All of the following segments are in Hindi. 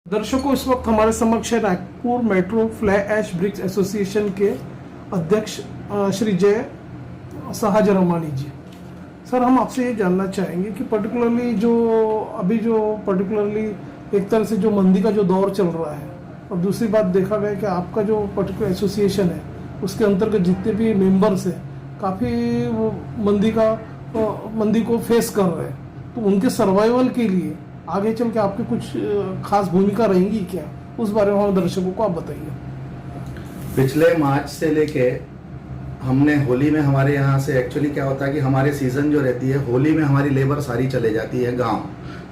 दर्शकों, इस वक्त हमारे समक्ष है Nagpur metro fly ash bricks association के अध्यक्ष श्री जय सहाजरमानी जी। सर, हम आपसे ये जानना चाहेंगे कि पर्टिकुलरली पर्टिकुलरली एक तरह से जो मंदी का जो दौर चल रहा है, और दूसरी बात देखा गया कि आपका जो पर्टिकुलर एसोसिएशन है उसके अंतर्गत जितने भी मेंबर्स हैं काफ़ी वो मंदी को फेस कर रहे हैं, तो उनके सर्वाइवल के लिए आगे चल के आपकी कुछ खास भूमिका रहेंगी क्या, उस बारे में हम दर्शकों को आप बताइए। पिछले मार्च से लेके हमने होली में हमारे यहाँ से एक्चुअली क्या होता है कि हमारे सीज़न जो रहती है होली में हमारी लेबर सारी चले जाती है गांव।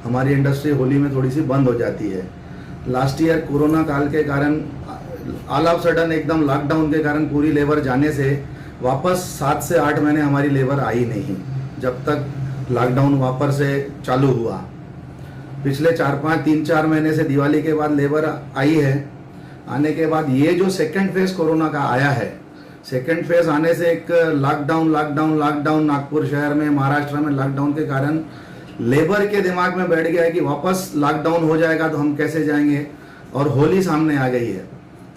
हमारी इंडस्ट्री होली में थोड़ी सी बंद हो जाती है। लास्ट ईयर कोरोना काल के कारण ऑल ऑफ सडन एकदम लॉकडाउन के कारण पूरी लेबर जाने से वापस 7 से 8 महीने हमारी लेबर आई नहीं, जब तक लॉकडाउन वापस से चालू हुआ। पिछले 3-4 महीने से दिवाली के बाद लेबर आई है। आने के बाद ये जो सेकंड फेज कोरोना का आया है, सेकंड फेज आने से एक लॉकडाउन नागपुर शहर में, महाराष्ट्र में लॉकडाउन के कारण लेबर के दिमाग में बैठ गया है कि वापस लॉकडाउन हो जाएगा तो हम कैसे जाएंगे, और होली सामने आ गई है।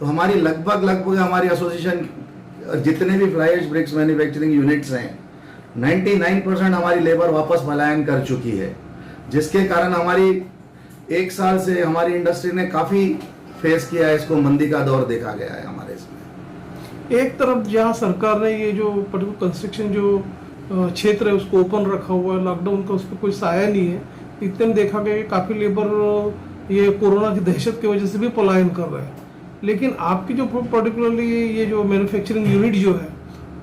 तो हमारी लगभग हमारी एसोसिएशन जितने भी fly ash bricks manufacturing units हैं 99% हमारी लेबर वापस पलायन कर चुकी है, जिसके कारण हमारी 1 साल से हमारी इंडस्ट्री ने काफ़ी फेस किया है। इसको मंदी का दौर देखा गया है हमारे इसमें। एक तरफ जहां सरकार ने ये जो पर्टिकुलर कंस्ट्रक्शन जो क्षेत्र है उसको ओपन रखा हुआ है, लॉकडाउन का उस पर कोई साया नहीं है, इतने में देखा गया कि काफ़ी लेबर ये कोरोना की दहशत की वजह से भी पलायन कर रहे हैं। लेकिन आपकी जो पर्टिकुलरली ये जो मैन्युफैक्चरिंग यूनिट जो है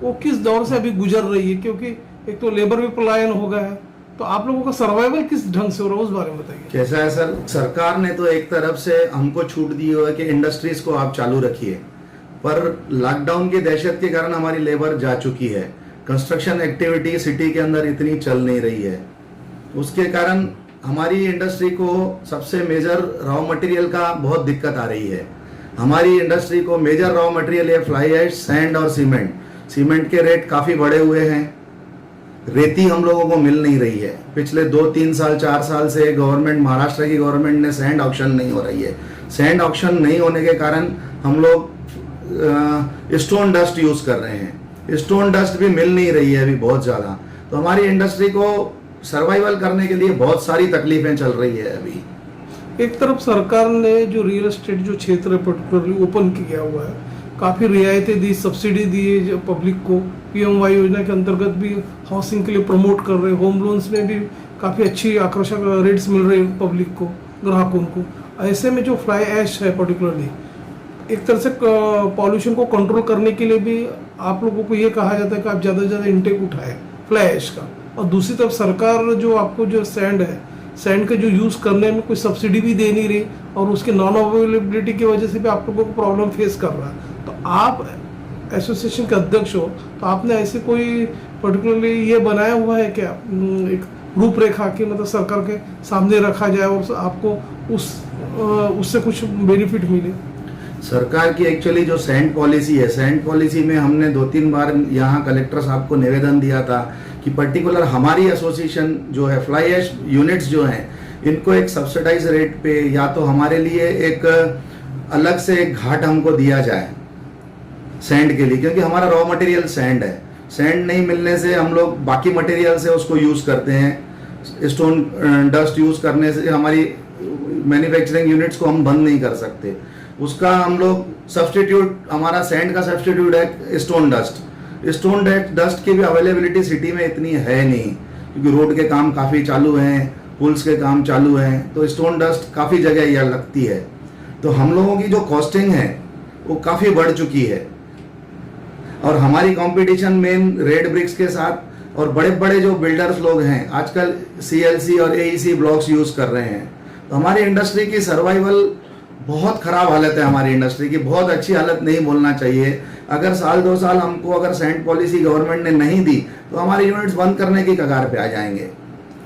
वो किस दौर से अभी गुजर रही है, क्योंकि एक तो लेबर भी पलायन हो गया है, तो आप लोगों का सर्वाइवल किस ढंग से हो रहा है, उस बारे में बताइए। कैसा है सर, सरकार ने तो एक तरफ से हमको छूट दी है कि इंडस्ट्रीज को आप चालू रखिए, पर लॉकडाउन की दहशत के कारण हमारी लेबर जा चुकी है। कंस्ट्रक्शन एक्टिविटी सिटी के अंदर इतनी चल नहीं रही है, उसके कारण हमारी इंडस्ट्री को सबसे मेजर रॉ मटेरियल का बहुत दिक्कत आ रही है। हमारी इंडस्ट्री को मेजर रॉ मटेरियल है फ्लाई ऐश, सैंड और सीमेंट। सीमेंट के रेट काफ़ी बढ़े हुए हैं, रेती हम लोगों को मिल नहीं रही है। पिछले 2-3 साल 4 साल से गवर्नमेंट, महाराष्ट्र की गवर्नमेंट ने सैंड ऑक्शन नहीं हो रही है। सैंड ऑक्शन नहीं होने के कारण हम लोग स्टोन डस्ट यूज़ कर रहे हैं। स्टोन डस्ट भी मिल नहीं रही है अभी बहुत ज़्यादा, तो हमारी इंडस्ट्री को सर्वाइवल करने के लिए बहुत सारी तकलीफें चल रही है अभी। एक तरफ सरकार ने जो रियल एस्टेट जो क्षेत्र पर्टिकुलरली ओपन किया हुआ है, काफ़ी रियायतें दी, सब्सिडी दी है जो पब्लिक को, PMY योजना के अंतर्गत भी हाउसिंग के लिए प्रमोट कर रहे हैं, होम लोन्स में भी काफ़ी अच्छी आकर्षक रेट्स मिल रहे हैं पब्लिक को, ग्राहकों को। ऐसे में जो फ्लाई ऐश है पर्टिकुलरली एक तरह से पॉल्यूशन को कंट्रोल करने के लिए भी आप लोगों को ये कहा जाता है कि आप ज़्यादा से ज़्यादा इंटेक उठाए फ्लाई ऐश का, और दूसरी तरफ सरकार जो आपको जो सैंड है, सैंड का जो यूज़ करने में कोई सब्सिडी भी दे नहीं रही, और उसके नॉन अवेलेबिलिटी की वजह से भी आप लोगों को प्रॉब्लम फेस कर रहा है। तो आप एसोसिएशन के अध्यक्ष हो, तो आपने ऐसे कोई पर्टिकुलरली ये बनाया हुआ है क्या, एक रूपरेखा की, मतलब सरकार के सामने रखा जाए और आपको उससे कुछ बेनिफिट मिले? सरकार की एक्चुअली जो सैंड पॉलिसी है, सैंड पॉलिसी में हमने 2-3 बार यहाँ कलेक्टर साहब को निवेदन दिया था कि पर्टिकुलर हमारी एसोसिएशन जो है फ्लाई ऐश यूनिट्स जो हैं इनको एक सब्सिडाइज रेट पे या तो हमारे लिए एक अलग से एक घाट हमको दिया जाए सैंड के लिए, क्योंकि हमारा रॉ मटेरियल सैंड है। सैंड नहीं मिलने से हम लोग बाकी मटेरियल से उसको यूज़ करते हैं। स्टोन डस्ट यूज़ करने से हमारी मैन्युफैक्चरिंग यूनिट्स को हम बंद नहीं कर सकते। उसका हम लोग सब्सटीट्यूट, हमारा सैंड का सब्सटीट्यूट है स्टोन डस्ट। स्टोन डस्ट की भी अवेलेबिलिटी सिटी में इतनी है नहीं, क्योंकि रोड के काम काफ़ी चालू हैं, पुल्स के काम चालू हैं, तो स्टोन डस्ट काफ़ी जगह यह लगती है। तो हम लोगों की जो कॉस्टिंग है वो काफ़ी बढ़ चुकी है, और हमारी कंपटीशन मेन रेड ब्रिक्स के साथ, और बड़े बड़े जो बिल्डर्स लोग हैं आजकल CLC और AEC ब्लॉक्स यूज़ कर रहे हैं। तो हमारी इंडस्ट्री की सर्वाइवल बहुत ख़राब हालत है। हमारी इंडस्ट्री की बहुत अच्छी हालत नहीं बोलना चाहिए। अगर 1-2 साल हमको अगर सैंड पॉलिसी गवर्नमेंट ने नहीं दी तो हमारे यूनिट्स बंद करने की कगार पे आ जाएंगे।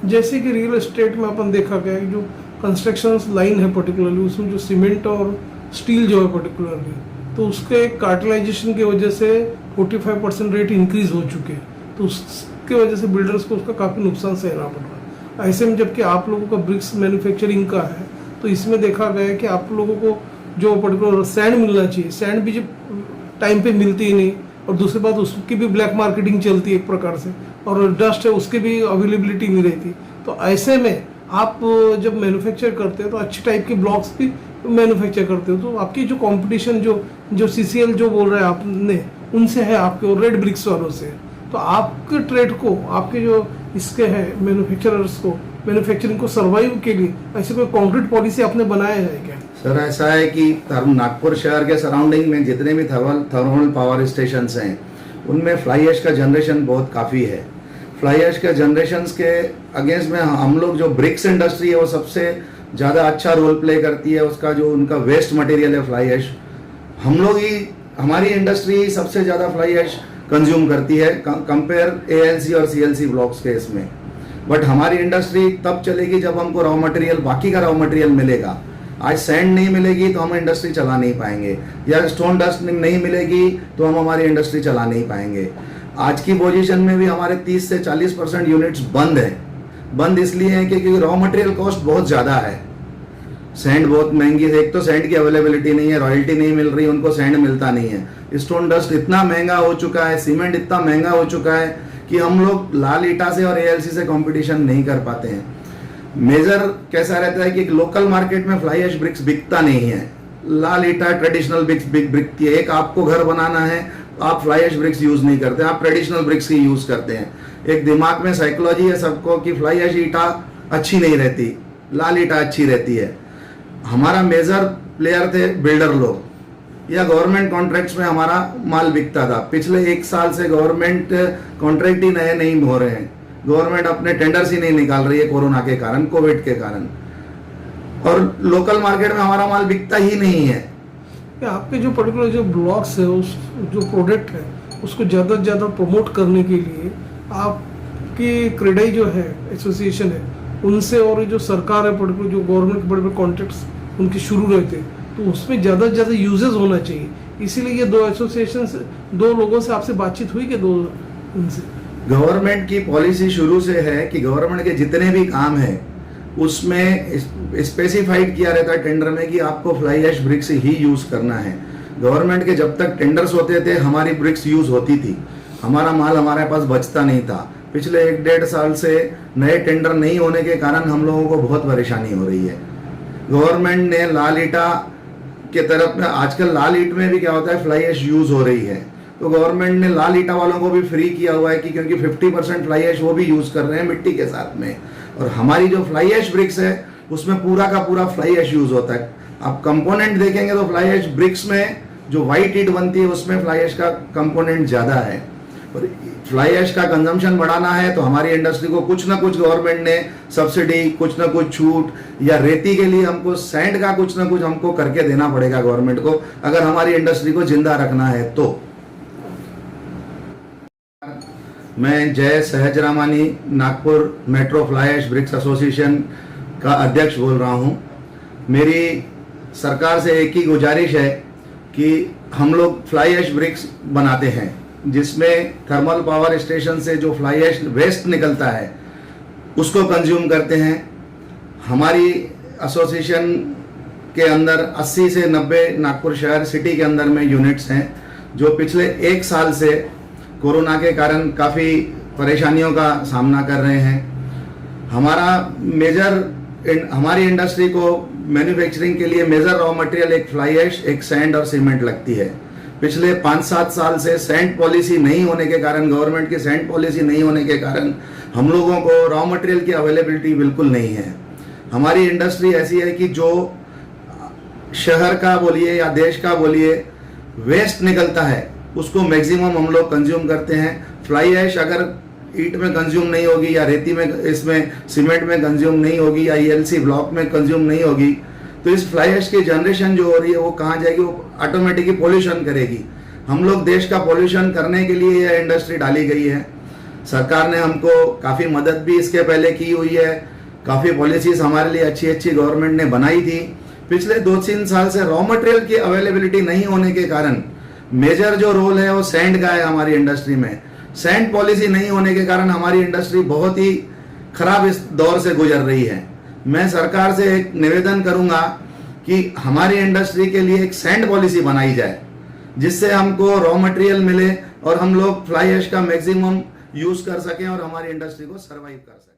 जैसे कि रियल एस्टेट में अपन देखा गया कि जो कंस्ट्रक्शन लाइन है पर्टिकुलरली उसमें जो सीमेंट और स्टील जो है पर्टिकुलरली, तो उसके कार्टेलाइजेशन की वजह से 45% रेट इंक्रीज हो चुके हैं, तो उसकी वजह से बिल्डर्स को उसका काफ़ी नुकसान सहना पड़ रहा है। ऐसे में जबकि आप लोगों का ब्रिक्स मैन्युफैक्चरिंग का है, तो इसमें देखा गया है कि आप लोगों को जो पर्टिकुलर सैंड मिलना चाहिए, सैंड भी जब टाइम पे मिलती ही नहीं, और दूसरी बात उसकी भी ब्लैक मार्केटिंग चलती है एक प्रकार से, और डस्ट है उसकी भी अवेलेबिलिटी नहीं रहती। तो ऐसे में आप जब मैन्युफैक्चर करते हो तो अच्छी टाइप के ब्लॉक्स भी मैन्युफैक्चर करते हो, तो आपकी जो कंपटीशन जो CCL जो बोल रहे हैं आपने उनसे है आपके, और रेड ब्रिक्स वालों से। तो आपके ट्रेड को, आपके जो इसके हैं मैन्युफैक्चरर्स को, मैन्युफैक्चरिंग को सर्वाइव के लिए ऐसे कोई कॉन्क्रीट पॉलिसी आपने बनाया है क्या? सर ऐसा है कि नागपुर शहर के सराउंडिंग में जितने भी थर्मल पावर स्टेशन हैं उनमें फ्लाई ऐश का जनरेशन बहुत काफ़ी है। फ्लाई ऐश के जनरेशन के अगेंस्ट में हम लोग जो ब्रिक्स इंडस्ट्री है वो सबसे ज़्यादा अच्छा रोल प्ले करती है। उसका जो उनका वेस्ट मटेरियल है फ्लाई ऐश, हम लोग ही, हमारी इंडस्ट्री सबसे ज़्यादा फ्लाई ऐश कंज्यूम करती है कंपेयर ALC और CLC ब्लॉक्स के इसमें। बट हमारी इंडस्ट्री तब चलेगी जब हमको रॉ मटेरियल, बाकी का रॉ मटेरियल मिलेगा। आज सैंड नहीं मिलेगी तो हम इंडस्ट्री चला नहीं पाएंगे, या स्टोन डस्ट नहीं मिलेगी तो हम हमारी इंडस्ट्री चला नहीं पाएंगे। आज की पोजीशन में भी हमारे 30 से 40% यूनिट्स बंद हैं। बंद इसलिए हैं क्योंकि रॉ मटेरियल कॉस्ट बहुत ज़्यादा है, सैंड बहुत महंगी है। एक तो सैंड की अवेलेबिलिटी नहीं है, रॉयल्टी नहीं मिल रही, उनको सैंड मिलता नहीं है। स्टोन डस्ट इतना महंगा हो चुका है, सीमेंट इतना महंगा हो चुका है कि हम लोग लाल ईटा से और ALC से कंपटीशन नहीं कर पाते हैं। मेजर कैसा रहता है कि लोकल मार्केट में फ्लाई ऐश ब्रिक्स बिकता नहीं है, लाल ईटा ट्रेडिशनल ब्रिक्स बिकती है। एक आपको घर बनाना है आप फ्लाई ऐश ब्रिक्स यूज नहीं करते, आप ट्रेडिशनल ब्रिक्स ही यूज करते हैं। एक दिमाग में साइकोलॉजी है सबको कि फ्लाई ऐश ईटा अच्छी नहीं रहती, लाल ईटा अच्छी रहती है। हमारा मेजर प्लेयर थे बिल्डर लोग, या गवर्नमेंट कॉन्ट्रैक्ट्स में हमारा माल बिकता था। पिछले 1 साल से गवर्नमेंट कॉन्ट्रैक्ट ही नए नहीं हो रहे हैं, गवर्नमेंट अपने टेंडर्स ही नहीं निकाल रही है कोरोना के कारण, कोविड के कारण, और लोकल मार्केट में हमारा माल बिकता ही नहीं है। आपके जो पर्टिकुलर जो ब्लॉक्स है, उस जो प्रोडक्ट है उसको ज़्यादा से ज़्यादा प्रमोट करने के लिए आपकी क्रेडाई जो है एसोसिएशन है उनसे, और जो सरकार है पर्टिकुलर जो गवर्नमेंट के बड़े बड़े कॉन्ट्रैक्ट्स उनके शुरू रहते तो उसमें ज़्यादा से ज़्यादा यूजेस होना चाहिए। इसीलिए ये 2 एसोसिएशन, 2 लोगों से आपसे बातचीत हुई कि 2 उनसे? गवर्नमेंट की पॉलिसी शुरू से है कि गवर्नमेंट के जितने भी काम है उसमें स्पेसिफाइड किया रहता है टेंडर में कि आपको फ्लाई ऐश ब्रिक्स ही यूज करना है। गवर्नमेंट के जब तक टेंडर्स होते थे हमारी ब्रिक्स यूज होती थी, हमारा माल हमारे पास बचता नहीं था। पिछले 1-1.5 साल से नए टेंडर नहीं होने के कारण हम लोगों को बहुत परेशानी हो रही है। गवर्नमेंट ने लाल ईटा के तरफ में, आजकल लाल ईट में भी क्या होता है फ्लाई ऐश यूज हो रही है, तो गवर्नमेंट ने लाल ईटा वालों को भी फ्री किया हुआ है कि क्योंकि 50% फ्लाई ऐश वो भी यूज कर रहे हैं मिट्टी के साथ में, और हमारी जो फ्लाई ऐश ब्रिक्स है उसमें पूरा का पूरा फ्लाई ऐश यूज होता है। आप कंपोनेंट देखेंगे तो फ्लाई ऐश ब्रिक्स में जो व्हाइट ईट बनती है उसमें फ्लाई ऐश का कंपोनेंट ज्यादा है। और फ्लाई ऐश का कंजम्पशन बढ़ाना है तो हमारी इंडस्ट्री को कुछ ना कुछ गवर्नमेंट ने सब्सिडी, कुछ ना कुछ छूट, या रेती के लिए हमको सैंड का कुछ ना कुछ हमको करके देना पड़ेगा गवर्नमेंट को, अगर हमारी इंडस्ट्री को जिंदा रखना है तो। मैं Jai Sahajramani, Nagpur metro fly ash bricks association का अध्यक्ष बोल रहा हूं। मेरी सरकार से एक ही गुजारिश है कि हम लोग फ्लाई ऐश ब्रिक्स बनाते हैं जिसमें थर्मल पावर स्टेशन से जो फ्लाई ऐश वेस्ट निकलता है उसको कंज्यूम करते हैं। हमारी एसोसिएशन के अंदर 80 से 90 नागपुर शहर सिटी के अंदर में यूनिट्स हैं जो पिछले 1 साल से कोरोना के कारण काफ़ी परेशानियों का सामना कर रहे हैं। हमारी इंडस्ट्री को मैन्युफैक्चरिंग के लिए मेजर रॉ मटेरियल एक फ्लाई ऐश, एक सैंड और सीमेंट लगती है। पिछले 5-7 साल से सैंड पॉलिसी नहीं होने के कारण, गवर्नमेंट की सैंड पॉलिसी नहीं होने के कारण हम लोगों को रॉ मटेरियल की अवेलेबिलिटी बिल्कुल नहीं है। हमारी इंडस्ट्री ऐसी है कि जो शहर का बोलिए या देश का बोलिए वेस्ट निकलता है उसको मैक्सिमम हम लोग कंज्यूम करते हैं। फ्लाई ऐश अगर ईट में कंज्यूम नहीं होगी या रेती में, इसमें सीमेंट में कंज्यूम नहीं होगी या ELC ब्लॉक में कंज्यूम नहीं होगी तो इस फ्लाई ऐश की जनरेशन जो हो रही है वो कहाँ जाएगी, वो ऑटोमेटिकली पोल्यूशन करेगी। हम लोग देश का पोल्यूशन करने के लिए यह इंडस्ट्री डाली गई है। सरकार ने हमको काफ़ी मदद भी इसके पहले की हुई है, काफ़ी पॉलिसीज हमारे लिए अच्छी अच्छी गवर्नमेंट ने बनाई थी। पिछले 2-3 साल से रॉ मटेरियल की अवेलेबिलिटी नहीं होने के कारण मेजर जो रोल है वो सैंड का है हमारी इंडस्ट्री में। सैंड पॉलिसी नहीं होने के कारण हमारी इंडस्ट्री बहुत ही खराब इस दौर से गुजर रही है। मैं सरकार से एक निवेदन करूंगा कि हमारी इंडस्ट्री के लिए एक सैंड पॉलिसी बनाई जाए, जिससे हमको रॉ मटेरियल मिले और हम लोग फ्लाई ऐश का मैक्सिमम यूज कर सकें और हमारी इंडस्ट्री को सर्वाइव कर सकें।